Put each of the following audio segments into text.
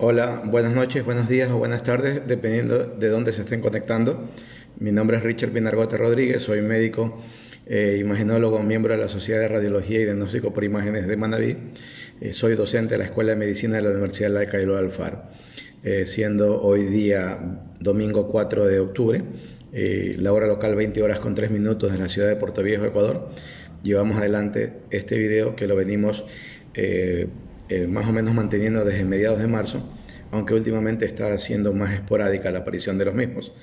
Hola, buenas noches, buenos días o buenas tardes, dependiendo de dónde se estén conectando. Mi nombre es Richard Pinargote Rodríguez, soy médico, imagenólogo, miembro de la Sociedad de Radiología y Diagnóstico por Imágenes de Manabí. Soy docente de la Escuela de Medicina de la Universidad Laica de Alfaro, siendo hoy día domingo 4 de octubre, la hora local 20 horas con 3 minutos en la ciudad de Puerto Viejo, Ecuador. Llevamos adelante este video que lo venimos más o menos manteniendo desde mediados de marzo, aunque últimamente está siendo más esporádica la aparición de los mismos.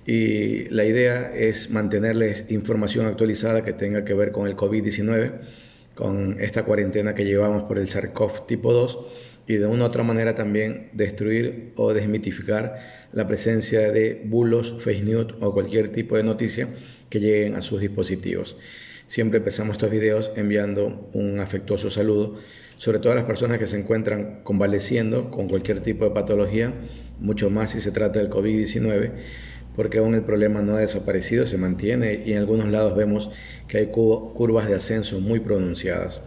Y la idea es mantenerles información actualizada que tenga que ver con el COVID-19, con esta cuarentena que llevamos por el SARS-CoV tipo 2, y de una u otra manera también destruir o desmitificar la presencia de bulos, fake news o cualquier tipo de noticia que lleguen a sus dispositivos. Siempre empezamos estos videos enviando un afectuoso saludo, sobre todo a las personas que se encuentran convaleciendo con cualquier tipo de patología, mucho más si se trata del COVID-19, porque aún el problema no ha desaparecido, se mantiene y en algunos lados vemos que hay curvas de ascenso muy pronunciadas.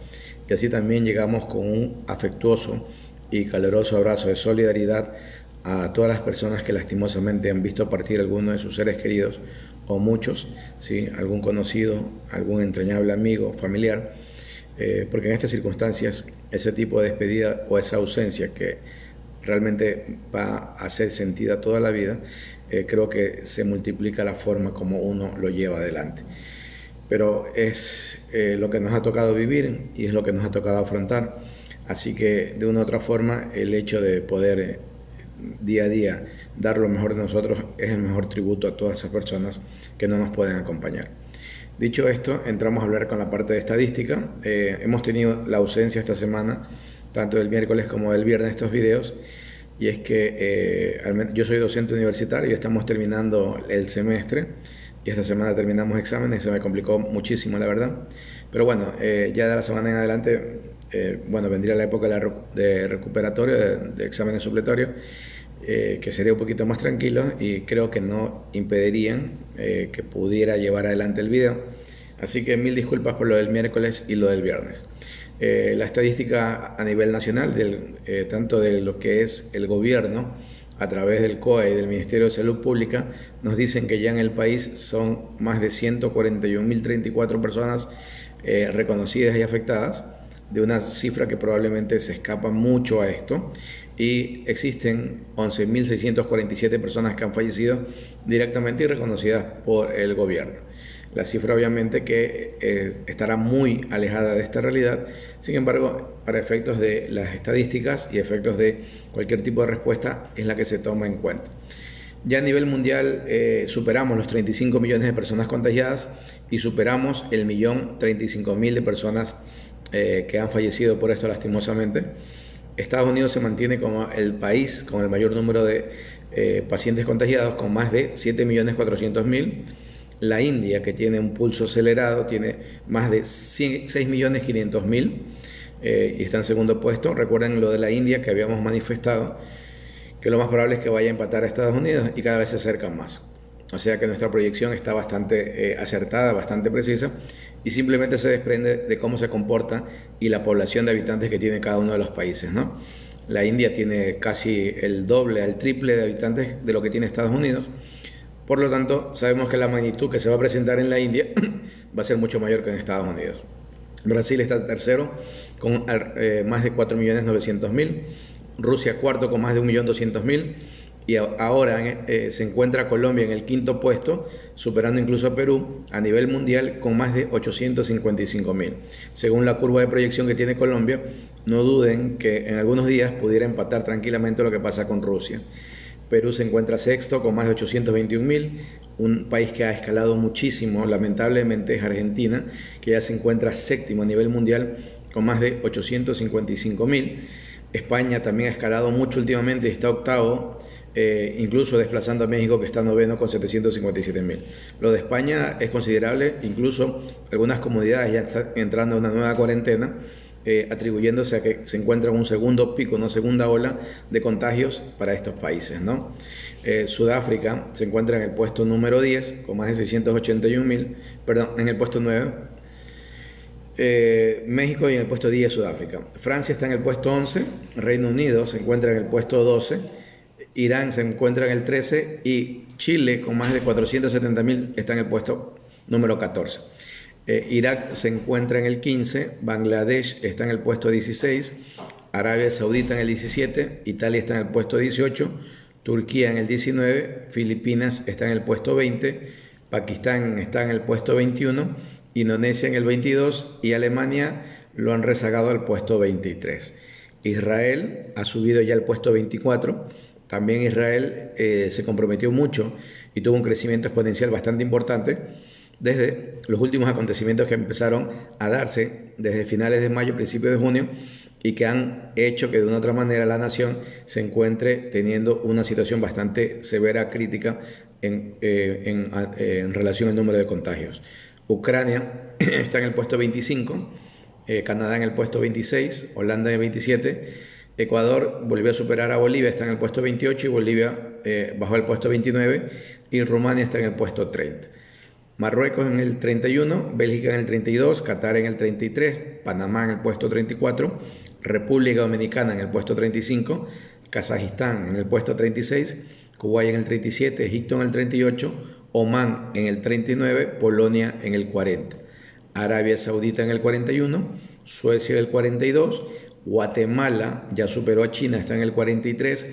Y así también llegamos con un afectuoso y caluroso abrazo de solidaridad a todas las personas que lastimosamente han visto partir alguno de sus seres queridos o muchos, ¿sí? Algún conocido, algún entrañable amigo, familiar, porque en estas circunstancias ese tipo de despedida o esa ausencia que realmente va a ser sentida toda la vida, creo que se multiplica la forma como uno lo lleva adelante. Pero es lo que nos ha tocado vivir y es lo que nos ha tocado afrontar. Así que de una u otra forma el hecho de poder día a día dar lo mejor de nosotros es el mejor tributo a todas esas personas que no nos pueden acompañar. Dicho esto, entramos a hablar con la parte de estadística. Hemos tenido la ausencia esta semana, tanto del miércoles como del viernes, estos videos, y es que yo soy docente universitario y estamos terminando el semestre, y esta semana terminamos exámenes y se me complicó muchísimo, la verdad. Pero bueno, ya de la semana en adelante, bueno, vendría la época de recuperatorio, de exámenes supletorios, que sería un poquito más tranquilo y creo que no impedirían que pudiera llevar adelante el video. Así que mil disculpas por lo del miércoles y lo del viernes. La estadística a nivel nacional, tanto de lo que es el gobierno, a través del COE y del Ministerio de Salud Pública, nos dicen que ya en el país son más de 141.034 personas reconocidas y afectadas, de una cifra que probablemente se escapa mucho a esto, y existen 11.647 personas que han fallecido directamente y reconocidas por el gobierno. La cifra obviamente que estará muy alejada de esta realidad, sin embargo, para efectos de las estadísticas y efectos de cualquier tipo de respuesta es la que se toma en cuenta. Ya a nivel mundial superamos los 35 millones de personas contagiadas y superamos el 1.035.000 de personas que han fallecido por esto lastimosamente. Estados Unidos se mantiene como el país con el mayor número de pacientes contagiados, con más de 7.400.000. La India, que tiene un pulso acelerado, tiene más de 6.500.000 y está en segundo puesto. Recuerden lo de la India que habíamos manifestado, que lo más probable es que vaya a empatar a Estados Unidos y cada vez se acercan más. O sea que nuestra proyección está bastante acertada, bastante precisa, y simplemente se desprende de cómo se comporta y la población de habitantes que tiene cada uno de los países, ¿no? La India tiene casi el doble, al triple de habitantes de lo que tiene Estados Unidos. Por lo tanto, sabemos que la magnitud que se va a presentar en la India va a ser mucho mayor que en Estados Unidos. Brasil está tercero con más de 4.900.000, Rusia cuarto con más de 1.200.000, y ahora se encuentra Colombia en el quinto puesto, superando incluso a Perú a nivel mundial con más de 855.000. Según la curva de proyección que tiene Colombia, no duden que en algunos días pudiera empatar tranquilamente lo que pasa con Rusia. Perú se encuentra sexto con más de 821.000, un país que ha escalado muchísimo, lamentablemente, es Argentina, que ya se encuentra séptimo a nivel mundial con más de 855.000. España también ha escalado mucho últimamente y está octavo, incluso desplazando a México, que está noveno con 757.000. Lo de España es considerable, incluso algunas comunidades ya están entrando a una nueva cuarentena, atribuyéndose a que se encuentra un segundo pico, una segunda ola de contagios para estos países, ¿no? Sudáfrica se encuentra en el puesto número 10 con más de 681.000, perdón, en el puesto 9 México y en el puesto 10 Sudáfrica. Francia está en el puesto 11, Reino Unido se encuentra en el puesto 12, Irán se encuentra en el 13 y Chile, con más de 470.000, está en el puesto número 14. Irak se encuentra en el 15, Bangladesh está en el puesto 16, Arabia Saudita en el 17, Italia está en el puesto 18, Turquía en el 19, Filipinas está en el puesto 20, Pakistán está en el puesto 21, Indonesia en el 22 y Alemania lo han rezagado al puesto 23. Israel ha subido ya al puesto 24. También Israel se comprometió mucho y tuvo un crecimiento exponencial bastante importante desde los últimos acontecimientos que empezaron a darse desde finales de mayo, principios de junio, y que han hecho que de una u otra manera la nación se encuentre teniendo una situación bastante severa, crítica en relación al número de contagios. Ucrania está en el puesto 25, Canadá en el puesto 26, Holanda en el 27, Ecuador volvió a superar a Bolivia, está en el puesto 28 y Bolivia bajó al puesto 29 y Rumania está en el puesto 30. Marruecos en el 31, Bélgica en el 32, Qatar en el 33, Panamá en el puesto 34, República Dominicana en el puesto 35, Kazajistán en el puesto 36, Kuwait en el 37, Egipto en el 38, Omán en el 39, Polonia en el 40, Arabia Saudita en el 41, Suecia en el 42, Guatemala ya superó a China, está en el 43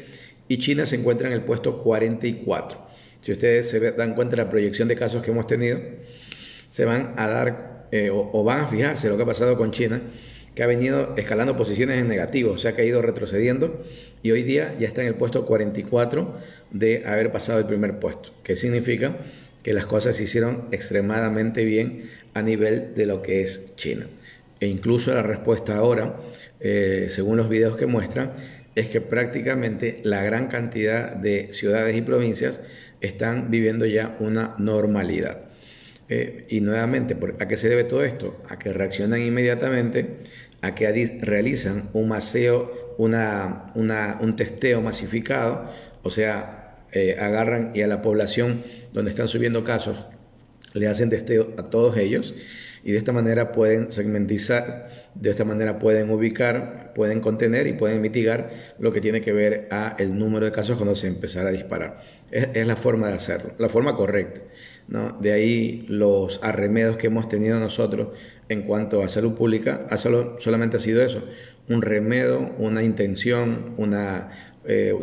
y China se encuentra en el puesto 44. Si ustedes se dan cuenta de la proyección de casos que hemos tenido, se van a dar o van a fijarse lo que ha pasado con China, que ha venido escalando posiciones en negativo, o sea que ha ido retrocediendo y hoy día ya está en el puesto 44 de haber pasado el primer puesto, que significa que las cosas se hicieron extremadamente bien a nivel de lo que es China. E incluso la respuesta ahora, según los videos que muestran, es que prácticamente la gran cantidad de ciudades y provincias están viviendo ya una normalidad. Y nuevamente, ¿a qué se debe todo esto? A que reaccionan inmediatamente, a que realizan un maseo, un testeo masificado, o sea, agarran y a la población donde están subiendo casos, le hacen testeo a todos ellos y de esta manera pueden segmentizar, de esta manera pueden ubicar, pueden contener y pueden mitigar lo que tiene que ver a el número de casos cuando se empezara a disparar. Es la forma de hacerlo, la forma correcta, ¿no? De ahí los arremedos que hemos tenido nosotros en cuanto a salud pública, solamente ha sido eso, un remedio, una intención, una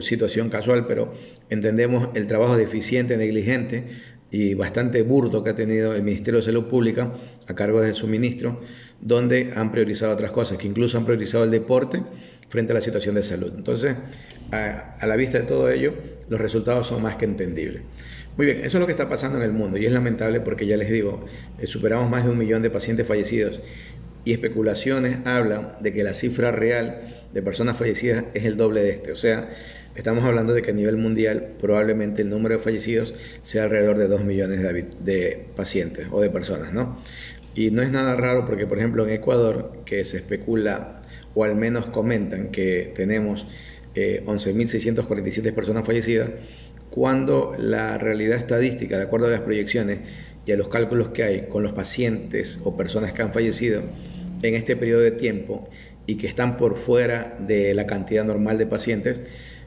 situación casual, pero entendemos el trabajo deficiente, negligente y bastante burdo que ha tenido el Ministerio de Salud Pública a cargo de su ministro, donde han priorizado otras cosas, que incluso han priorizado el deporte frente a la situación de salud. Entonces, a la vista de todo ello, los resultados son más que entendibles. Muy bien, eso es lo que está pasando en el mundo y es lamentable porque ya les digo, superamos más de 1 millón de pacientes fallecidos y especulaciones hablan de que la cifra real de personas fallecidas es el doble de este. O sea, estamos hablando de que a nivel mundial probablemente el número de fallecidos sea alrededor de 2 millones de pacientes o de personas, ¿no? Y no es nada raro porque, por ejemplo, en Ecuador, que se especula o al menos comentan que tenemos 11.647 personas fallecidas, cuando la realidad estadística, de acuerdo a las proyecciones y a los cálculos que hay con los pacientes o personas que han fallecido en este periodo de tiempo y que están por fuera de la cantidad normal de pacientes,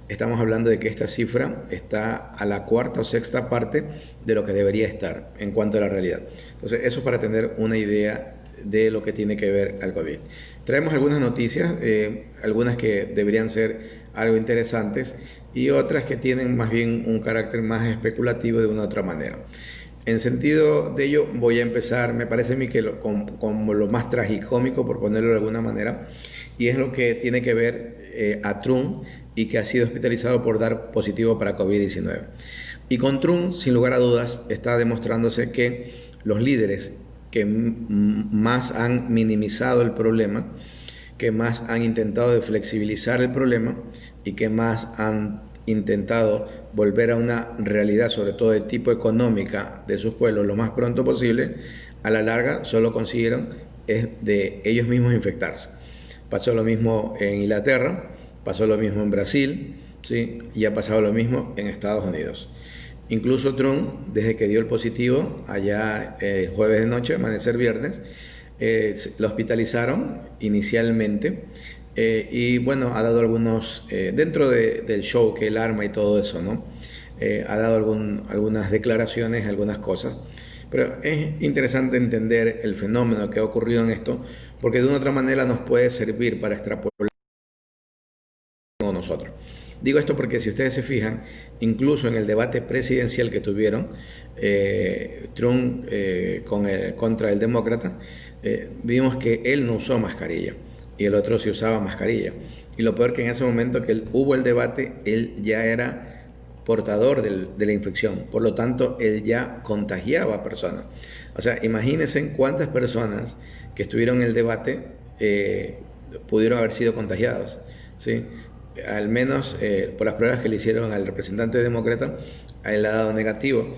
estamos hablando de que esta cifra está a la cuarta o sexta parte de lo que debería estar en cuanto a la realidad. Entonces, eso para tener una idea de lo que tiene que ver al COVID. Traemos algunas noticias, algunas que deberían ser algo interesantes y otras que tienen más bien un carácter más especulativo de una u otra manera. En sentido de ello, voy a empezar, me parece a mí que como lo más tragicómico, por ponerlo de alguna manera, y es lo que tiene que ver a Trump y que ha sido hospitalizado por dar positivo para COVID-19. Y con Trump, sin lugar a dudas, está demostrándose que los líderes que más han minimizado el problema, que más han intentado de flexibilizar el problema y que más han intentado volver a una realidad, sobre todo de tipo económica de sus pueblos lo más pronto posible, a la larga solo consiguieron de ellos mismos infectarse. Pasó lo mismo en Inglaterra, pasó lo mismo en Brasil, ¿sí? Y ha pasado lo mismo en Estados Unidos. Incluso Trump, desde que dio el positivo allá jueves de noche, amanecer viernes, Lo hospitalizaron inicialmente y bueno, ha dado algunos, dentro del show que él arma y todo eso, ¿no? Ha dado algunas declaraciones, algunas cosas, pero es interesante entender el fenómeno que ha ocurrido en esto, porque de una otra manera nos puede servir para extrapolar nosotros. Digo esto porque si ustedes se fijan, incluso en el debate presidencial que tuvieron Trump contra el demócrata, vimos que él no usó mascarilla y el otro sí usaba mascarilla. Y lo peor que en ese momento que hubo el debate, él ya era portador de la infección, por lo tanto él ya contagiaba a personas. O sea, imagínense cuántas personas que estuvieron en el debate pudieron haber sido contagiados, ¿sí? Al menos por las pruebas que le hicieron al representante demócrata, a él le ha dado negativo,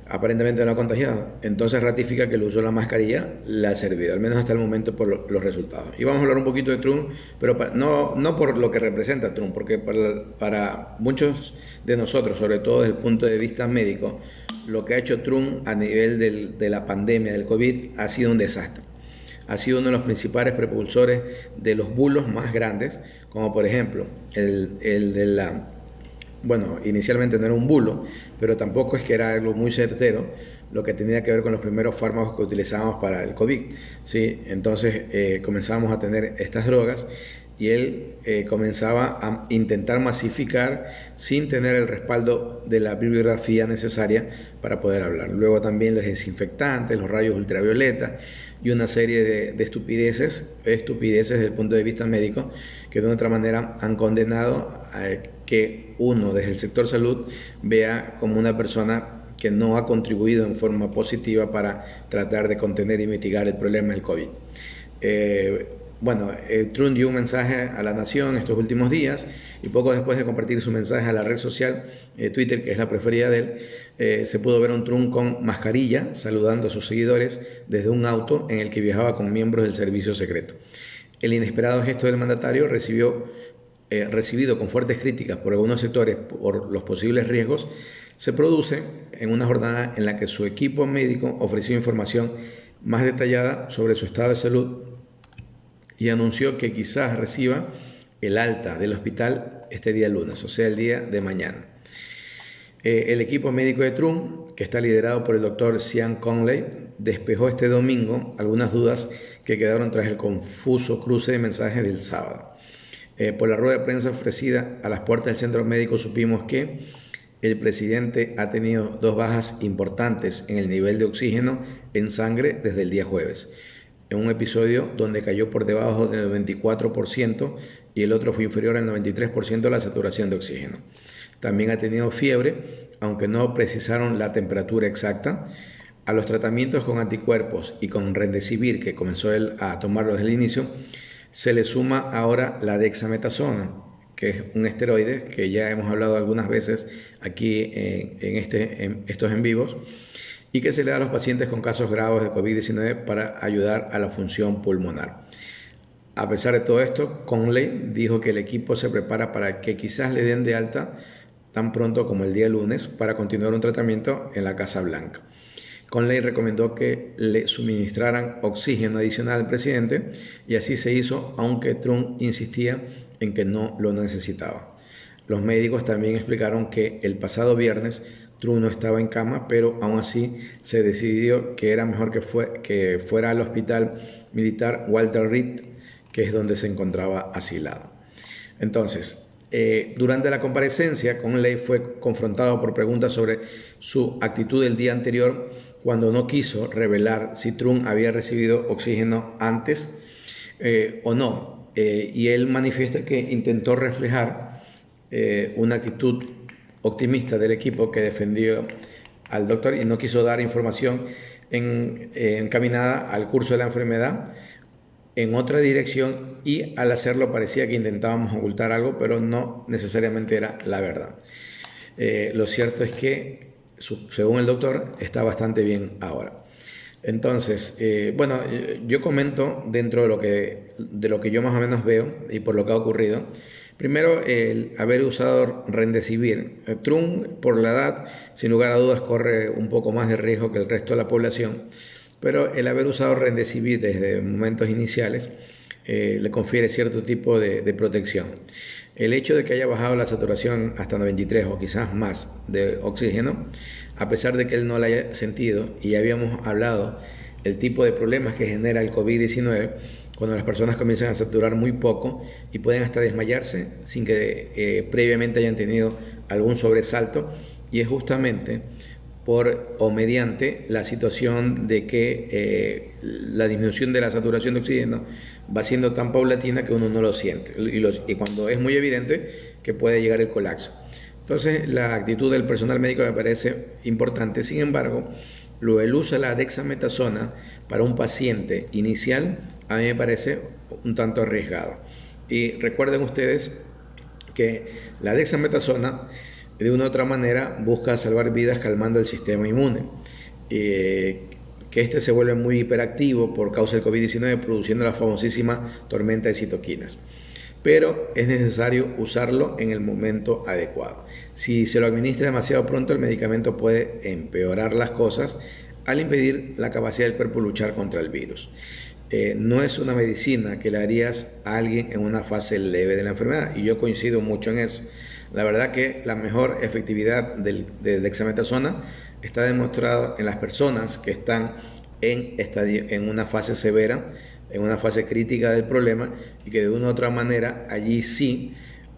aparentemente no ha contagiado, entonces ratifica que el uso de la mascarilla le ha servido, al menos hasta el momento por los resultados. Y vamos a hablar un poquito de Trump, pero no por lo que representa Trump, porque para muchos de nosotros, sobre todo desde el punto de vista médico, lo que ha hecho Trump a nivel de la pandemia del COVID ha sido un desastre. Ha sido uno de los principales propulsores de los bulos más grandes, como por ejemplo el de la... Bueno, inicialmente no era un bulo, pero tampoco es que era algo muy certero, lo que tenía que ver con los primeros fármacos que utilizábamos para el COVID, ¿sí? Entonces comenzamos a tener estas drogas y él comenzaba a intentar masificar sin tener el respaldo de la bibliografía necesaria para poder hablar. Luego también los desinfectantes, los rayos ultravioleta y una serie de estupideces desde el punto de vista médico que de otra manera han condenado a que uno desde el sector salud vea como una persona que no ha contribuido en forma positiva para tratar de contener y mitigar el problema del COVID. Trump dio un mensaje a la nación estos últimos días y poco después de compartir su mensaje a la red social Twitter, que es la preferida de él, se pudo ver a un Trump con mascarilla saludando a sus seguidores desde un auto en el que viajaba con miembros del servicio secreto. El inesperado gesto del mandatario recibido con fuertes críticas por algunos sectores por los posibles riesgos, se produce en una jornada en la que su equipo médico ofreció información más detallada sobre su estado de salud y anunció que quizás reciba el alta del hospital este día lunes, o sea, el día de mañana. El equipo médico de Trump, que está liderado por el doctor Sean Conley, despejó este domingo algunas dudas que quedaron tras el confuso cruce de mensajes del sábado. Por la rueda de prensa ofrecida a las puertas del centro médico supimos que el presidente ha tenido 2 bajas importantes en el nivel de oxígeno en sangre desde el día jueves, en un episodio donde cayó por debajo del 94% y el otro fue inferior al 93% de la saturación de oxígeno. También ha tenido fiebre, aunque no precisaron la temperatura exacta. A los tratamientos con anticuerpos y con Remdesivir, que comenzó él a tomarlo desde el inicio, se le suma ahora la dexametasona, que es un esteroide que ya hemos hablado algunas veces aquí en estos en vivos, y que se le da a los pacientes con casos graves de COVID-19 para ayudar a la función pulmonar. A pesar de todo esto, Conley dijo que el equipo se prepara para que quizás le den de alta tan pronto como el día lunes para continuar un tratamiento en la Casa Blanca. Conley recomendó que le suministraran oxígeno adicional al presidente y así se hizo, aunque Trump insistía en que no lo necesitaba. Los médicos también explicaron que el pasado viernes Trump no estaba en cama, pero aún así se decidió que era mejor que fuera al hospital militar Walter Reed, que es donde se encontraba asilado. Entonces, durante la comparecencia, Conley fue confrontado por preguntas sobre su actitud el día anterior, cuando no quiso revelar si Trump había recibido oxígeno antes o no. Y él manifiesta que intentó reflejar una actitud optimista del equipo que defendió al doctor y no quiso dar información encaminada al curso de la enfermedad en otra dirección, y al hacerlo parecía que intentábamos ocultar algo, pero no necesariamente era la verdad. Lo cierto es que, según el doctor, está bastante bien ahora. Entonces, yo comento dentro de lo que yo más o menos veo y por lo que ha ocurrido. Primero, el haber usado Remdesivir. Trump, por la edad, sin lugar a dudas, corre un poco más de riesgo que el resto de la población. pero el haber usado Remdesivir desde momentos iniciales le confiere cierto tipo de protección. El hecho de que haya bajado la saturación hasta 93 o quizás más de oxígeno, a pesar de que él no la haya sentido, y ya habíamos hablado el tipo de problemas que genera el COVID-19, cuando las personas comienzan a saturar muy poco y pueden hasta desmayarse sin que previamente hayan tenido algún sobresalto, y es justamente por o mediante la situación de que la disminución de la saturación de oxígeno va siendo tan paulatina que uno no lo siente, y cuando es muy evidente que puede llegar el colapso. Entonces la actitud del personal médico me parece importante. Sin embargo, el uso de la dexametasona para un paciente inicial a mí me parece un tanto arriesgado. Y recuerden ustedes que la dexametasona de una u otra manera busca salvar vidas calmando el sistema inmune, que este se vuelve muy hiperactivo por causa del COVID-19, produciendo la famosísima tormenta de citoquinas. Pero es necesario usarlo en el momento adecuado. Si se lo administra demasiado pronto, el medicamento puede empeorar las cosas al impedir la capacidad del cuerpo de luchar contra el virus. No es una medicina que le harías a alguien en una fase leve de la enfermedad, y yo coincido mucho en eso. La verdad que la mejor efectividad de dexametasona está demostrada en las personas que están en una fase severa, en una fase crítica del problema, y que de una u otra manera allí sí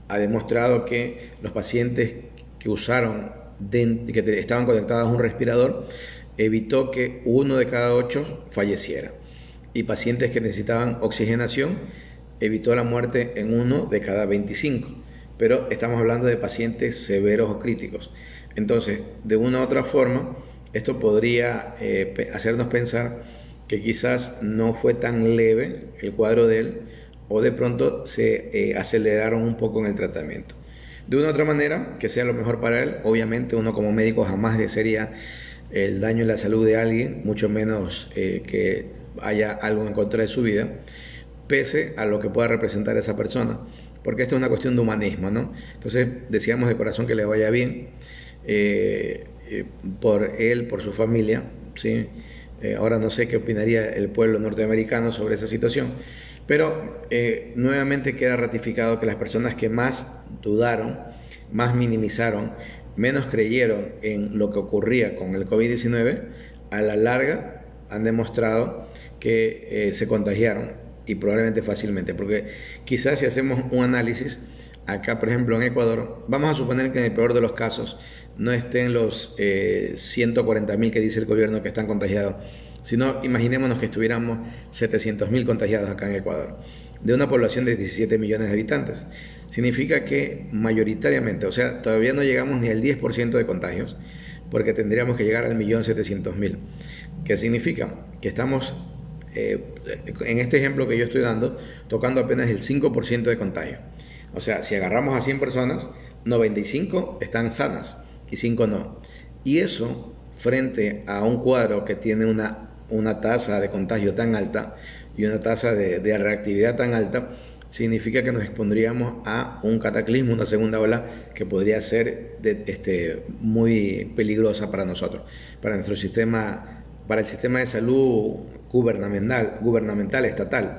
ha demostrado que los pacientes que usaron, que estaban conectados a un respirador, evitó que 1 de cada 8 falleciera, y pacientes que necesitaban oxigenación evitó la muerte en 1 de cada 25. Pero estamos hablando de pacientes severos o críticos. Entonces, de una u otra forma, esto podría hacernos pensar que quizás no fue tan leve el cuadro de él, o de pronto se aceleraron un poco en el tratamiento. De una u otra manera, que sea lo mejor para él. Obviamente uno como médico jamás desearía el daño en la salud de alguien, mucho menos que haya algo en contra de su vida, pese a lo que pueda representar esa persona, porque esto es una cuestión de humanismo, ¿no? Entonces deseamos de corazón que le vaya bien, por él, por su familia, ¿sí? Ahora no sé qué opinaría el pueblo norteamericano sobre esa situación, pero nuevamente queda ratificado que las personas que más dudaron, más minimizaron, menos creyeron en lo que ocurría con el COVID-19, a la larga han demostrado que se contagiaron, y probablemente fácilmente, porque quizás si hacemos un análisis, acá por ejemplo en Ecuador, vamos a suponer que en el peor de los casos no estén los 140.000 que dice el gobierno que están contagiados, sino imaginémonos que estuviéramos 700.000 contagiados acá en Ecuador, de una población de 17 millones de habitantes. Significa que mayoritariamente, o sea, todavía no llegamos ni al 10% de contagios, porque tendríamos que llegar al 1.700.000. ¿Qué significa? Que estamos, en este ejemplo que yo estoy dando, tocando apenas el 5% de contagio. O sea, si agarramos a 100 personas, 95 están sanas y 5 no. Y eso, frente a un cuadro que tiene una tasa de contagio tan alta y una tasa de reactividad tan alta, significa que nos expondríamos a un cataclismo, una segunda ola que podría ser muy peligrosa para nosotros, para nuestro sistema, para el sistema de salud gubernamental, estatal,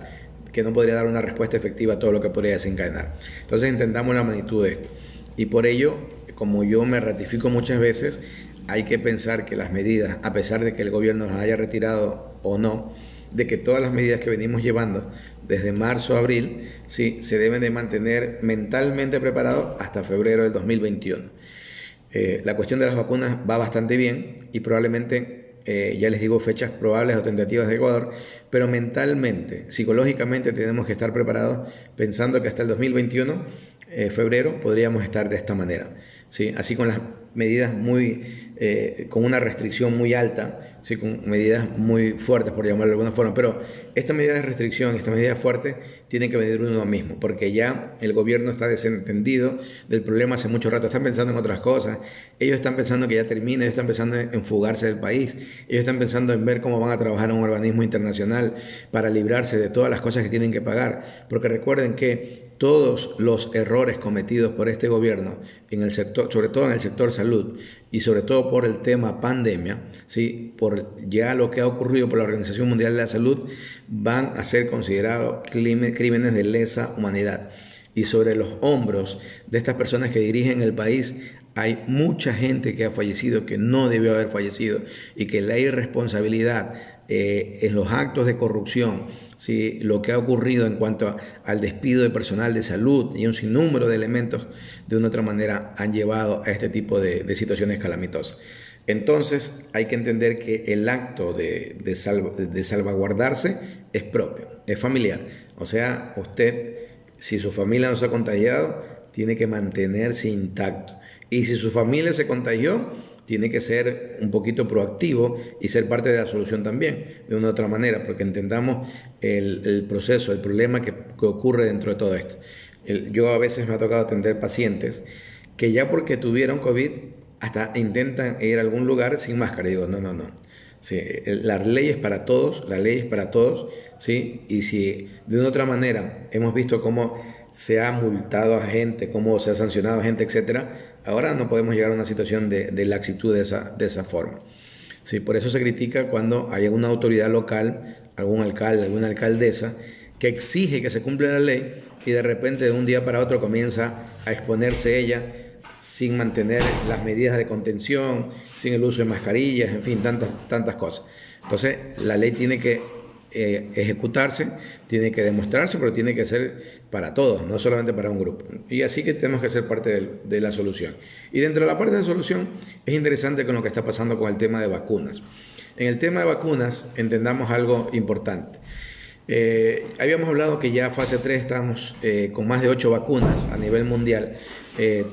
que no podría dar una respuesta efectiva a todo lo que podría desencadenar. Entonces entendamos la magnitud de esto, y por ello, como yo me ratifico muchas veces, hay que pensar que las medidas, a pesar de que el gobierno las haya retirado o no, de que todas las medidas que venimos llevando desde marzo a abril, sí, se deben de mantener mentalmente preparados hasta febrero del 2021. La cuestión de las vacunas va bastante bien, y probablemente, ya les digo fechas probables o tentativas de Ecuador, pero mentalmente, psicológicamente tenemos que estar preparados pensando que hasta el 2021, febrero, podríamos estar de esta manera, ¿sí? Así con las medidas con una restricción muy alta, ¿sí? Con medidas muy fuertes, por llamarlo de alguna forma, pero esta medida de restricción, esta medida fuerte, tienen que venir uno mismo, porque ya el gobierno está desentendido del problema hace mucho rato, están pensando en otras cosas, ellos están pensando que ya termina, ellos están pensando en fugarse del país, ellos están pensando en ver cómo van a trabajar en un organismo internacional para librarse de todas las cosas que tienen que pagar, porque recuerden que todos los errores cometidos por este gobierno en el sector, sobre todo en el sector salud y sobre todo por el tema pandemia, ¿sí? Por ya lo que ha ocurrido por la Organización Mundial de la Salud, van a ser considerados crímenes de lesa humanidad. Y sobre los hombros de estas personas que dirigen el país hay mucha gente que ha fallecido, que no debió haber fallecido, y que la irresponsabilidad en los actos de corrupción, ¿sí? Lo que ha ocurrido en cuanto al despido de personal de salud y un sinnúmero de elementos, de una u otra manera han llevado a este tipo de situaciones calamitosas. Entonces hay que entender que el acto de salvaguardarse es propio, es familiar. O sea, usted, si su familia no se ha contagiado, tiene que mantenerse intacto. Y si su familia se contagió, tiene que ser un poquito proactivo y ser parte de la solución también, de una u otra manera, porque entendamos el proceso, el problema que ocurre dentro de todo esto. Yo a veces me ha tocado atender pacientes que ya porque tuvieron COVID, hasta intentan ir a algún lugar sin máscara. Y digo, no, no, no. Sí, la ley es para todos, la ley es para todos, ¿sí? Y si de una u otra manera hemos visto cómo se ha multado a gente, cómo se ha sancionado a gente, etcétera, ahora no podemos llegar a una situación de laxitud de esa forma. Sí, por eso se critica cuando hay una autoridad local, algún alcalde, alguna alcaldesa, que exige que se cumpla la ley y de repente de un día para otro comienza a exponerse ella sin mantener las medidas de contención, sin el uso de mascarillas, en fin, tantas cosas. Entonces, la ley tiene que ejecutarse, tiene que demostrarse, pero tiene que ser para todos, no solamente para un grupo. Y así que tenemos que ser parte de la solución. Y dentro de la parte de la solución, es interesante con lo que está pasando con el tema de vacunas. En el tema de vacunas, entendamos algo importante. Habíamos hablado que ya fase 3 estamos con más de 8 vacunas a nivel mundial.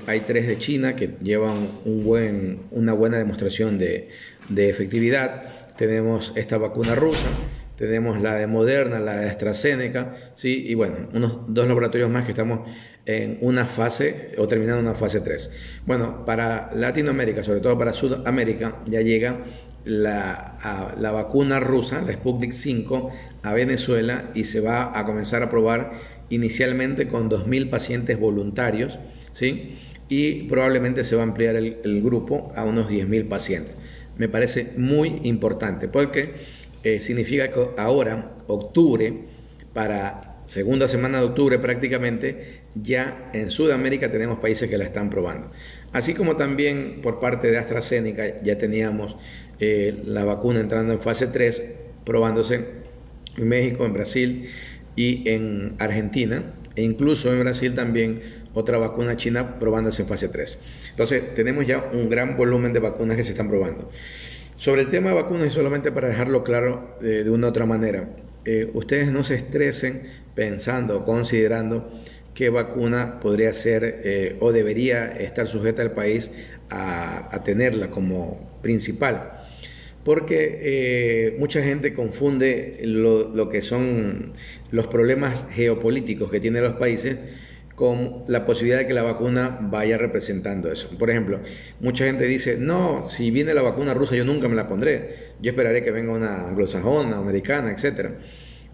Hay 3 de China que llevan una buena demostración de efectividad. Tenemos esta vacuna rusa, tenemos la de Moderna, la de AstraZeneca, ¿sí? Y bueno, unos 2 laboratorios más que estamos en una fase o terminando una fase 3. Bueno, para Latinoamérica, sobre todo para Sudamérica, ya llega la vacuna rusa, la Sputnik 5, a Venezuela y se va a comenzar a probar inicialmente con 2.000 pacientes voluntarios, ¿sí? Y probablemente se va a ampliar el grupo a unos 10.000 pacientes. Me parece muy importante porque significa que ahora, octubre, para segunda semana de octubre prácticamente, ya en Sudamérica tenemos países que la están probando. Así como también por parte de AstraZeneca ya teníamos la vacuna entrando en fase 3, probándose en México, en Brasil y en Argentina, e incluso en Brasil también otra vacuna china probándose en fase 3. Entonces tenemos ya un gran volumen de vacunas que se están probando. Sobre el tema de vacunas, y solamente para dejarlo claro de una u otra manera, ustedes no se estresen pensando o considerando qué vacuna podría ser o debería estar sujeta al país a tenerla como principal. Porque mucha gente confunde lo que son los problemas geopolíticos que tienen los países con la posibilidad de que la vacuna vaya representando eso. Por ejemplo, mucha gente dice, no, si viene la vacuna rusa yo nunca me la pondré, yo esperaré que venga una anglosajona, americana, etc.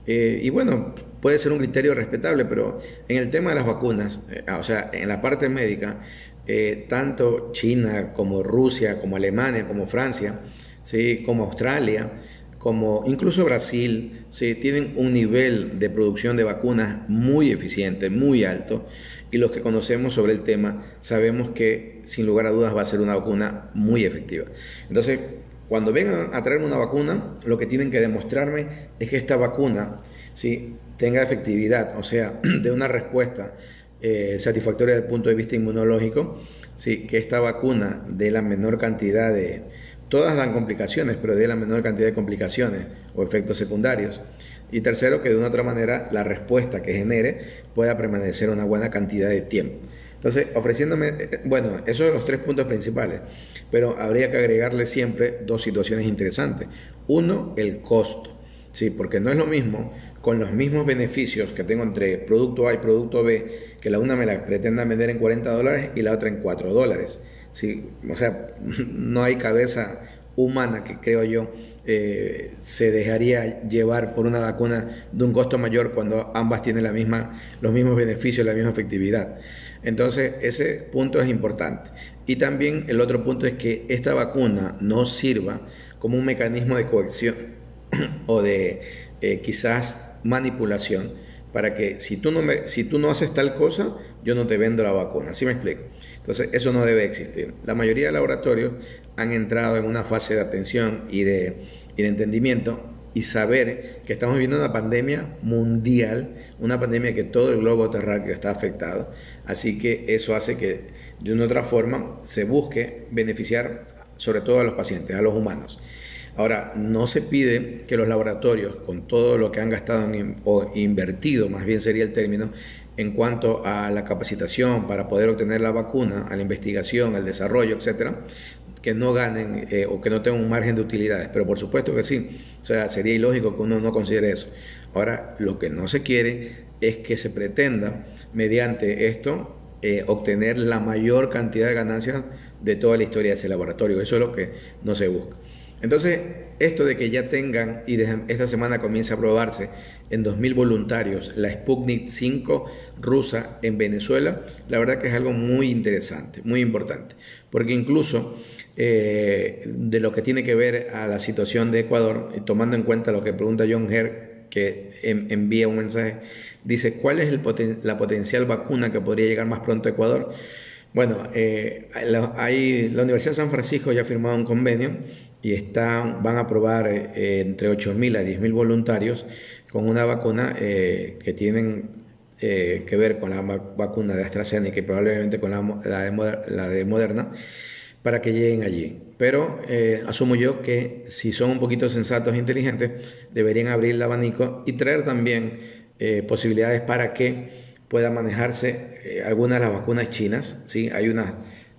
Y bueno, puede ser un criterio respetable, pero en el tema de las vacunas, o sea, en la parte médica, tanto China como Rusia, como Alemania, como Francia, ¿sí? Como Australia, como incluso Brasil, ¿sí? Tienen un nivel de producción de vacunas muy eficiente, muy alto, y los que conocemos sobre el tema sabemos que sin lugar a dudas va a ser una vacuna muy efectiva. Entonces, cuando vengan a traerme una vacuna, lo que tienen que demostrarme es que esta vacuna, ¿sí? Tenga efectividad, o sea, de una respuesta satisfactoria desde el punto de vista inmunológico, ¿sí? Que esta vacuna dé la menor cantidad de... Todas dan complicaciones, pero de la menor cantidad de complicaciones o efectos secundarios. Y tercero, que de una u otra manera la respuesta que genere pueda permanecer una buena cantidad de tiempo. Entonces, ofreciéndome, bueno, esos son los 3 puntos principales, pero habría que agregarle siempre 2 situaciones interesantes. Uno, el costo, ¿sí? Porque no es lo mismo con los mismos beneficios que tengo entre producto A y producto B, que la una me la pretenda vender en $40 y la otra en $4. Sí, o sea, no hay cabeza humana que creo yo se dejaría llevar por una vacuna de un costo mayor cuando ambas tienen los mismos beneficios, la misma efectividad. Entonces, ese punto es importante. Y también el otro punto es que esta vacuna no sirva como un mecanismo de coerción o de quizás manipulación para que si tú no haces tal cosa, yo no te vendo la vacuna. ¿Sí me explico? Entonces, eso no debe existir. La mayoría de laboratorios han entrado en una fase de atención y de entendimiento y saber que estamos viviendo una pandemia mundial, una pandemia que todo el globo terráqueo está afectado. Así que eso hace que de una u otra forma se busque beneficiar sobre todo a los pacientes, a los humanos. Ahora, no se pide que los laboratorios, con todo lo que han gastado o invertido, más bien sería el término, en cuanto a la capacitación para poder obtener la vacuna, a la investigación, al desarrollo, etcétera, que no ganen o que no tengan un margen de utilidades. Pero por supuesto que sí, o sea, sería ilógico que uno no considere eso. Ahora, lo que no se quiere es que se pretenda, mediante esto, obtener la mayor cantidad de ganancias de toda la historia de ese laboratorio. Eso es lo que no se busca. Entonces, esto de que ya tengan, y esta semana comienza a probarse en 2.000 voluntarios, la Sputnik 5 rusa en Venezuela, la verdad que es algo muy interesante, muy importante, porque incluso de lo que tiene que ver a la situación de Ecuador, tomando en cuenta lo que pregunta John Herr, que envía un mensaje, dice, ¿cuál es la potencial vacuna que podría llegar más pronto a Ecuador? Bueno, la Universidad de San Francisco ya ha firmado un convenio y van a probar entre 8.000 a 10.000 voluntarios con una vacuna que tienen que ver con la vacuna de AstraZeneca y probablemente con la de Moderna, para que lleguen allí. Pero asumo yo que si son un poquito sensatos e inteligentes, deberían abrir el abanico y traer también posibilidades para que puedan manejarse algunas de las vacunas chinas. ¿Sí?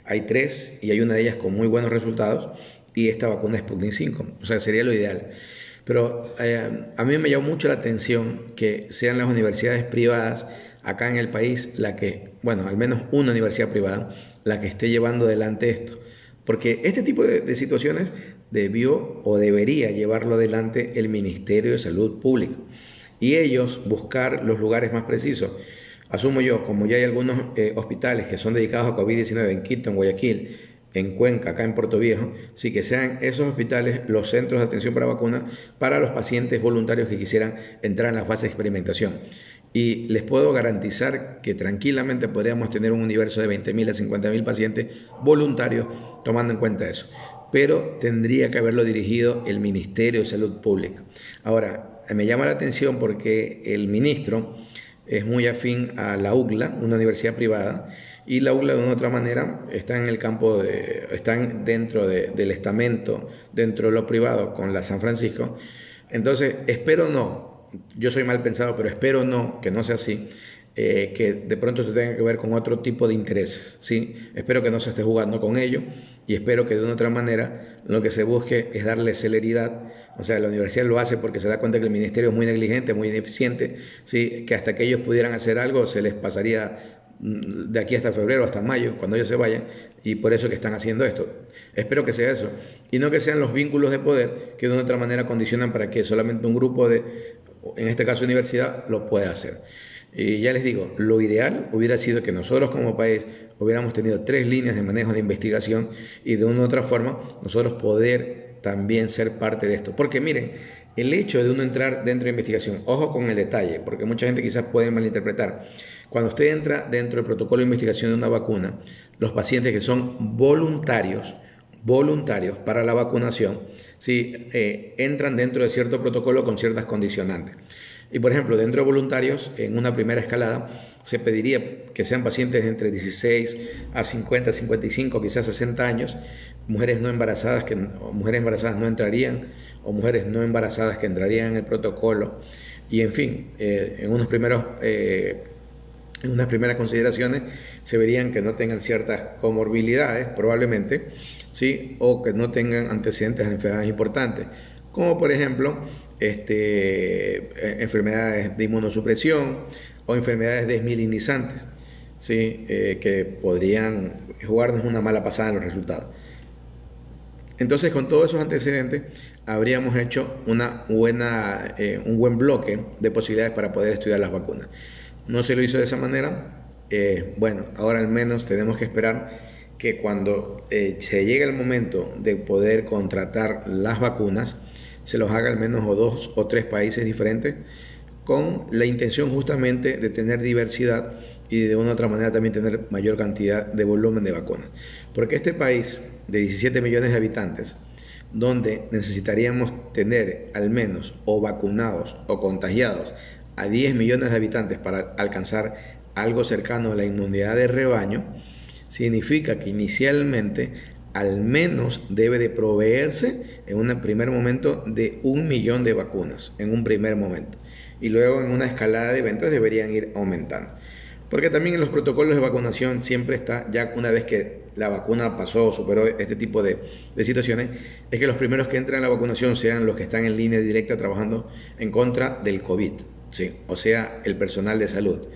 Hay 3 y hay una de ellas con muy buenos resultados, y esta vacuna es Sputnik 5, o sea, sería lo ideal. Pero a mí me llamó mucho la atención que sean las universidades privadas acá en el país bueno, al menos una universidad privada, la que esté llevando adelante esto. Porque este tipo de situaciones debió o debería llevarlo adelante el Ministerio de Salud Pública y ellos buscar los lugares más precisos. Asumo yo, como ya hay algunos hospitales que son dedicados a COVID-19 en Quito, en Guayaquil, en Cuenca, acá en Puerto Viejo, sí, que sean esos hospitales los centros de atención para vacunas para los pacientes voluntarios que quisieran entrar en la fase de experimentación. Y les puedo garantizar que tranquilamente podríamos tener un universo de 20.000 a 50.000 pacientes voluntarios tomando en cuenta eso. Pero tendría que haberlo dirigido el Ministerio de Salud Pública. Ahora, me llama la atención porque el ministro es muy afín a la UCLA, una universidad privada, y la UCLA de una otra manera está en el campo están dentro del estamento, dentro de lo privado con la San Francisco. Entonces, espero no, yo soy mal pensado, pero espero no, que no sea así, que de pronto se tenga que ver con otro tipo de intereses, ¿sí? Espero que no se esté jugando con ello y espero que de una otra manera lo que se busque es darle celeridad. O sea, la universidad lo hace porque se da cuenta que el ministerio es muy negligente, muy ineficiente, ¿sí? Que hasta que ellos pudieran hacer algo se les pasaría de aquí hasta febrero, hasta mayo, cuando ellos se vayan, y por eso que están haciendo esto. Espero que sea eso, y no que sean los vínculos de poder que de una otra manera condicionan para que solamente un grupo en este caso universidad, lo pueda hacer. Y ya les digo, lo ideal hubiera sido que nosotros como país hubiéramos tenido 3 líneas de manejo de investigación y de una u otra forma nosotros poder también ser parte de esto. Porque miren, el hecho de uno entrar dentro de investigación, ojo con el detalle, porque mucha gente quizás puede malinterpretar. Cuando usted entra dentro del protocolo de investigación de una vacuna, los pacientes que son voluntarios para la vacunación, ¿sí? Entran dentro de cierto protocolo con ciertas condicionantes. Y por ejemplo, dentro de voluntarios, en una primera escalada, se pediría que sean pacientes de entre 16 a 50, 55, quizás 60 años, mujeres embarazadas no entrarían, o mujeres no embarazadas que entrarían en el protocolo, y en fin, en unas primeras consideraciones se verían que no tengan ciertas comorbilidades, probablemente, ¿sí? O que no tengan antecedentes de enfermedades importantes, como por ejemplo enfermedades de inmunosupresión o enfermedades desmielinizantes, ¿sí? Que podrían jugarnos una mala pasada en los resultados. Entonces, con todos esos antecedentes, habríamos hecho un buen bloque de posibilidades para poder estudiar las vacunas. No se lo hizo de esa manera. Bueno, ahora al menos tenemos que esperar que cuando se llegue el momento de poder contratar las vacunas, se los haga al menos o 2 o 3 países diferentes, con la intención justamente de tener diversidad y de una u otra manera también tener mayor cantidad de volumen de vacunas. Porque este país de 17 millones de habitantes, donde necesitaríamos tener al menos o vacunados o contagiados a 10 millones de habitantes para alcanzar algo cercano a la inmunidad de rebaño, significa que inicialmente al menos debe de proveerse en un primer momento de 1 millón de vacunas, en un primer momento. Y luego en una escalada de ventas deberían ir aumentando. Porque también en los protocolos de vacunación siempre está, ya una vez que la vacuna pasó o superó este tipo de situaciones, es que los primeros que entran a la vacunación sean los que están en línea directa trabajando en contra del COVID, ¿sí? O sea, el personal de salud.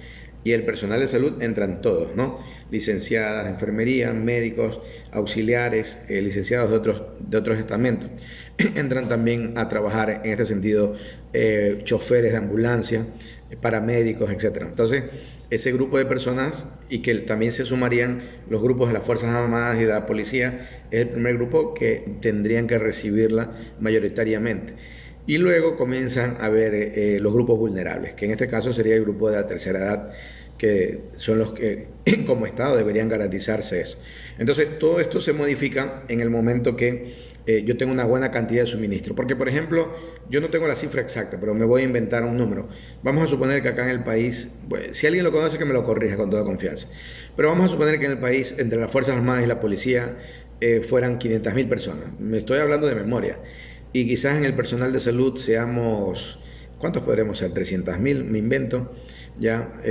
Y el personal de salud entran todos, ¿no? Licenciadas de enfermería, médicos, auxiliares, licenciados de otros estamentos. Entran también a trabajar en este sentido choferes de ambulancia, paramédicos, etc. Entonces, ese grupo de personas, y que también se sumarían los grupos de las Fuerzas Armadas y de la policía, es el primer grupo que tendrían que recibirla mayoritariamente. Y luego comienzan a ver los grupos vulnerables, que en este caso sería el grupo de la tercera edad, que son los que como Estado deberían garantizarse eso. Entonces todo esto se modifica en el momento que yo tengo una buena cantidad de suministro. Porque, por ejemplo, yo no tengo la cifra exacta, pero me voy a inventar un número. Vamos a suponer que acá en el país, bueno, si alguien lo conoce que me lo corrija con toda confianza, pero vamos a suponer que en el país, entre las Fuerzas Armadas y la policía, fueran 500.000 personas. Me estoy hablando de memoria. Y quizás en el personal de salud seamos, ¿cuántos podremos ser? 300.000, me invento. Ya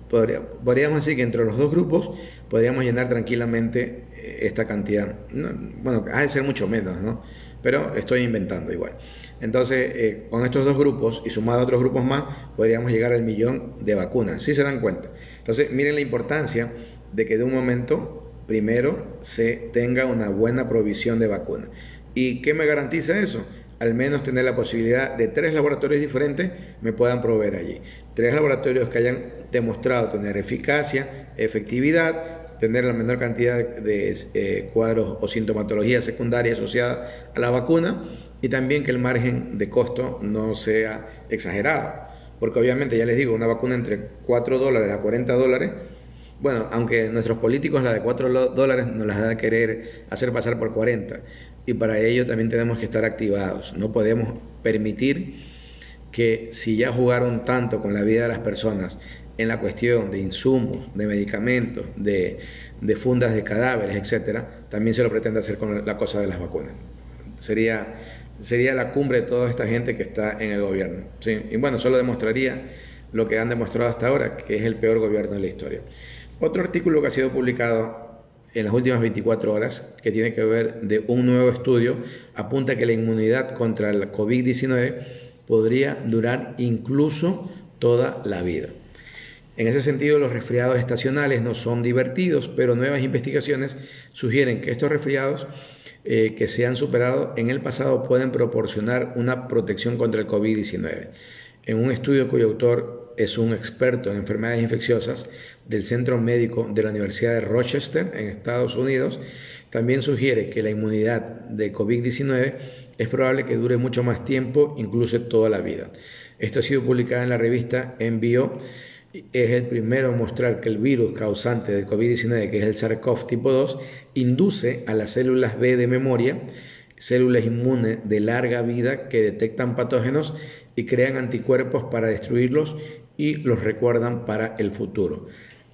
podríamos decir que entre los dos grupos podríamos llenar tranquilamente esta cantidad. No, bueno, ha de ser mucho menos, ¿no? Pero estoy inventando igual. Entonces, con estos dos grupos y sumado a otros grupos más, podríamos llegar al 1.000.000 de vacunas. ¿Sí se dan cuenta? Entonces, miren la importancia de que de un momento, primero, se tenga una buena provisión de vacunas. ¿Y qué me garantiza eso? Al menos tener la posibilidad de 3 laboratorios diferentes me puedan proveer allí. 3 laboratorios que hayan demostrado tener eficacia, efectividad, tener la menor cantidad de cuadros o sintomatología secundaria asociada a la vacuna, y también que el margen de costo no sea exagerado. Porque obviamente, ya les digo, una vacuna entre $4 a $40, bueno, aunque nuestros políticos la de $4 nos las van a querer hacer pasar por 40, y para ello también tenemos que estar activados. No podemos permitir que, si ya jugaron tanto con la vida de las personas en la cuestión de insumos, de medicamentos, de fundas de cadáveres, etcétera, también se lo pretenda hacer con la cosa de las vacunas. Sería la cumbre de toda esta gente que está en el gobierno, ¿sí? Y bueno, solo demostraría lo que han demostrado hasta ahora, que es el peor gobierno de la historia. Otro artículo que ha sido publicado en las últimas 24 horas, que tiene que ver de un nuevo estudio, apunta que la inmunidad contra el COVID-19 podría durar incluso toda la vida. En ese sentido, los resfriados estacionales no son divertidos, pero nuevas investigaciones sugieren que estos resfriados que se han superado en el pasado pueden proporcionar una protección contra el COVID-19. En un estudio cuyo autor es un experto en enfermedades infecciosas del Centro Médico de la Universidad de Rochester, en Estados Unidos, también sugiere que la inmunidad de COVID-19 es probable que dure mucho más tiempo, incluso toda la vida. Esto ha sido publicado en la revista Envio. Es el primero en mostrar que el virus causante del COVID-19, que es el SARS-CoV tipo 2, induce a las células B de memoria, células inmunes de larga vida que detectan patógenos y crean anticuerpos para destruirlos y los recuerdan para el futuro.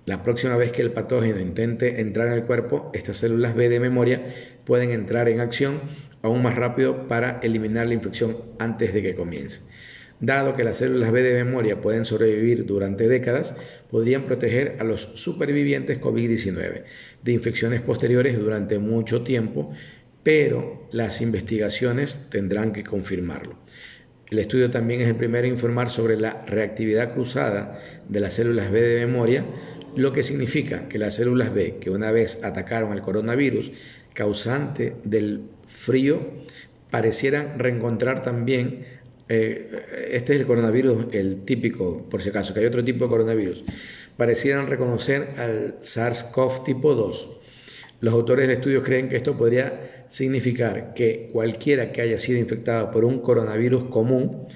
La próxima vez que el patógeno intente entrar en el cuerpo, estas células B de memoria pueden entrar en acción aún más rápido para eliminar la infección antes de que comience. Dado que las células B de memoria pueden sobrevivir durante décadas, podrían proteger a los supervivientes COVID-19 de infecciones posteriores durante mucho tiempo, pero las investigaciones tendrán que confirmarlo. El estudio también es el primero en informar sobre la reactividad cruzada de las células B de memoria, lo que significa que las células B que una vez atacaron al coronavirus causante del frío parecieran reencontrar también, este es el coronavirus, el típico, por si acaso, que hay otro tipo de coronavirus, parecieran reconocer al SARS-CoV tipo 2. Los autores del estudio creen que esto podría significar que cualquiera que haya sido infectado por un coronavirus común,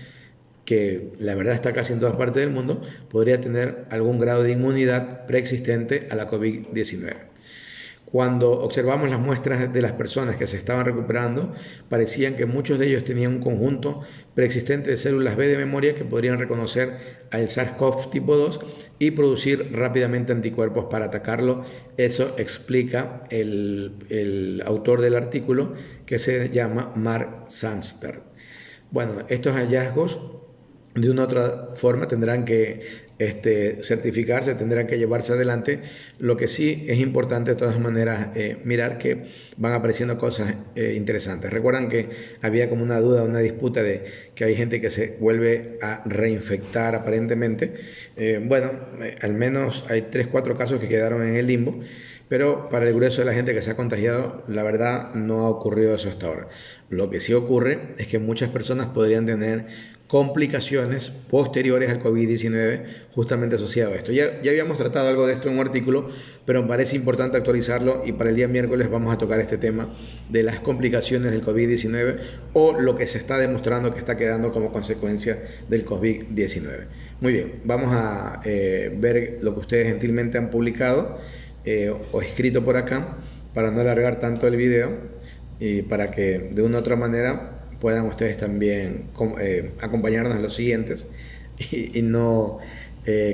que la verdad está casi en todas partes del mundo, podría tener algún grado de inmunidad preexistente a la COVID-19. Cuando observamos las muestras de las personas que se estaban recuperando, parecían que muchos de ellos tenían un conjunto preexistente de células B de memoria que podrían reconocer al SARS-CoV tipo 2 y producir rápidamente anticuerpos para atacarlo. Eso explica el autor del artículo, que se llama Mark Sandster. Bueno, estos hallazgos de una u otra forma tendrán que certificarse, tendrán que llevarse adelante. Lo que sí es importante de todas maneras mirar que van apareciendo cosas interesantes. Recuerdan que había como una duda, una disputa de que hay gente que se vuelve a reinfectar aparentemente. Al menos hay 3-4 casos que quedaron en el limbo, pero para el grueso de la gente que se ha contagiado, la verdad no ha ocurrido eso hasta ahora. Lo que sí ocurre es que muchas personas podrían tener complicaciones posteriores al COVID-19 justamente asociado a esto. Ya habíamos tratado algo de esto en un artículo, pero me parece importante actualizarlo, y para el día miércoles vamos a tocar este tema de las complicaciones del COVID-19 o lo que se está demostrando que está quedando como consecuencia del COVID-19. Muy bien, vamos a ver lo que ustedes gentilmente han publicado o escrito por acá, para no alargar tanto el video y para que de una u otra manera puedan ustedes también acompañarnos en los siguientes y no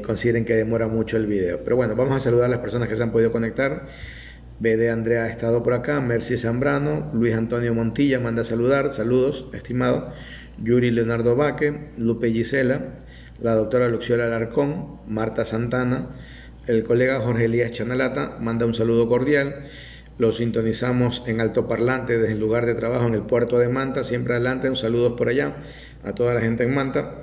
consideren que demora mucho el video. Pero bueno, vamos a saludar a las personas que se han podido conectar. BD Andrea ha estado por acá, Mercy Zambrano, Luis Antonio Montilla manda a saludar, saludos, estimado. Yuri Leonardo Baque, Lupe Gisela, la doctora Luxiola Alarcón, Marta Santana, el colega Jorge Elías Chanalata manda un saludo cordial. Lo sintonizamos en altoparlante desde el lugar de trabajo en el puerto de Manta. Siempre adelante, un saludo por allá a toda la gente en Manta.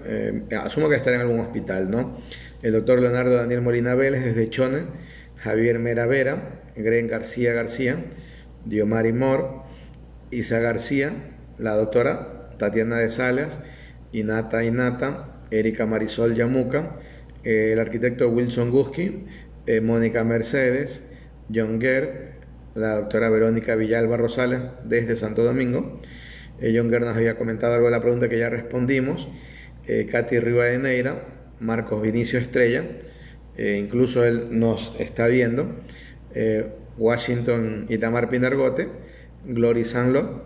Asumo que estará en algún hospital, ¿no? El doctor Leonardo Daniel Molina Vélez desde Chone, Javier Mera Vera, Gren García, Diomari Mor, Isa García, la doctora Tatiana de Salas, Inata, Erika Marisol Yamuca, el arquitecto Wilson Guski, Mónica Mercedes, John Guerre, la doctora Verónica Villalba Rosales desde Santo Domingo. John Guerre nos había comentado algo de la pregunta que ya respondimos. Katy Rivadeneira, Marcos Vinicio Estrella, incluso él nos está viendo. Washington Itamar Pinargote, Glory Sanlo,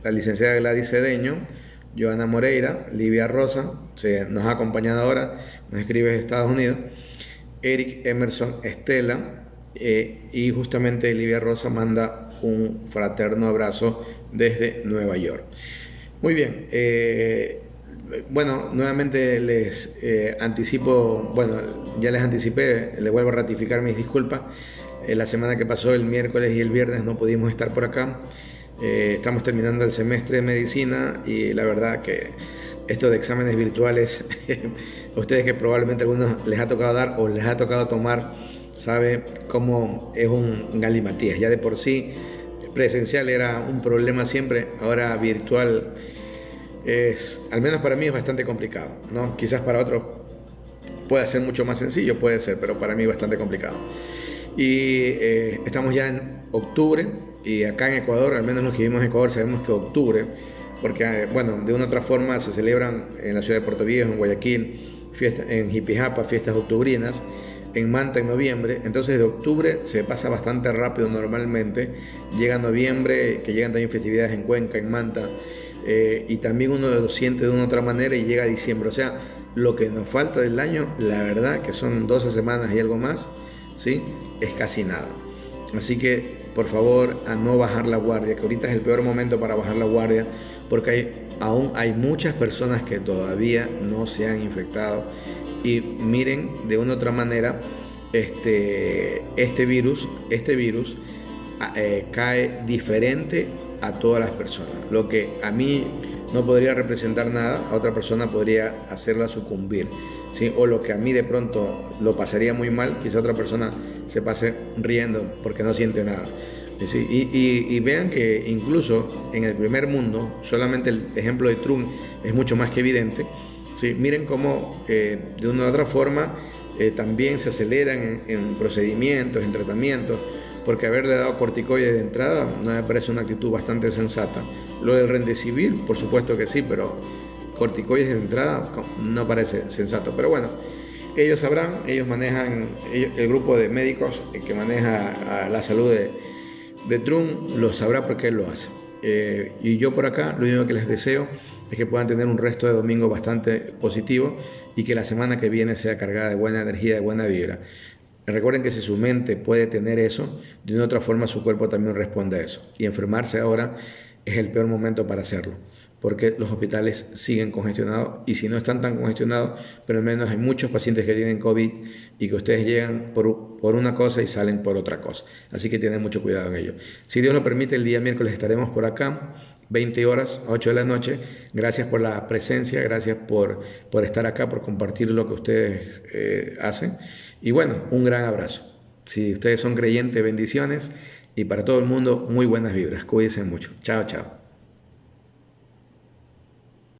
la licenciada Gladys Cedeño, Joana Moreira, Livia Rosa, nos ha acompañado ahora, nos escribe de Estados Unidos. Eric Emerson Estela, y justamente Livia Rosa manda un fraterno abrazo desde Nueva York. Muy bien, bueno, nuevamente les anticipo, ya les anticipé, les vuelvo a ratificar mis disculpas. La semana que pasó, el miércoles y el viernes, no pudimos estar por acá. Estamos terminando el semestre de medicina y la verdad que esto de exámenes virtuales, ustedes que probablemente a algunos les ha tocado dar o les ha tocado tomar, sabe cómo es un galimatías. Ya de por sí presencial era un problema siempre, ahora virtual es, al menos para mí, es bastante complicado, ¿no? Quizás para otros puede ser mucho más sencillo, puede ser, pero para mí es bastante complicado. Y estamos ya en octubre, y acá en Ecuador, al menos los que vivimos en Ecuador, sabemos que octubre, porque de una u otra forma se celebran en la ciudad de Puerto Viejo, en Guayaquil, en Jipijapa, fiestas octubrinas, en Manta en noviembre. Entonces de octubre se pasa bastante rápido normalmente, llega noviembre, que llegan también festividades en Cuenca, en Manta, y también uno lo siente de una u otra manera, y llega diciembre. O sea, lo que nos falta del año, la verdad que son 12 semanas y algo más, ¿sí? Es casi nada. Así que por favor, a no bajar la guardia, que ahorita es el peor momento para bajar la guardia, porque aún hay muchas personas que todavía no se han infectado. Y miren, de una u otra manera, este virus cae diferente a todas las personas. Lo que a mí no podría representar nada, a otra persona podría hacerla sucumbir, ¿sí? O lo que a mí de pronto lo pasaría muy mal, quizá otra persona se pase riendo porque no siente nada. Sí, y vean que incluso en el primer mundo, solamente el ejemplo de Trump es mucho más que evidente. ¿Sí? Miren cómo de una u otra forma también se aceleran en procedimientos, en tratamientos, porque haberle dado corticoides de entrada no me parece una actitud bastante sensata. Lo del Remdesivir, por supuesto que sí, pero corticoides de entrada no parece sensato. Pero bueno, ellos sabrán, ellos manejan, el grupo de médicos que maneja la salud de Trump lo sabrá porque él lo hace. Y yo por acá lo único que les deseo es que puedan tener un resto de domingo bastante positivo y que la semana que viene sea cargada de buena energía, de buena vibra. Recuerden que si su mente puede tener eso, de una u otra forma su cuerpo también responde a eso. Y enfermarse ahora es el peor momento para hacerlo, porque los hospitales siguen congestionados y si no están tan congestionados, pero al menos hay muchos pacientes que tienen COVID y que ustedes llegan por una cosa y salen por otra cosa. Así que tienen mucho cuidado en ello. Si Dios lo permite, el día miércoles estaremos por acá. 20 horas, 8 de la noche. Gracias por la presencia, gracias por estar acá, por compartir lo que ustedes hacen. Y bueno, un gran abrazo. Si ustedes son creyentes, bendiciones. Y para todo el mundo, muy buenas vibras. Cuídense mucho. Chao, chao.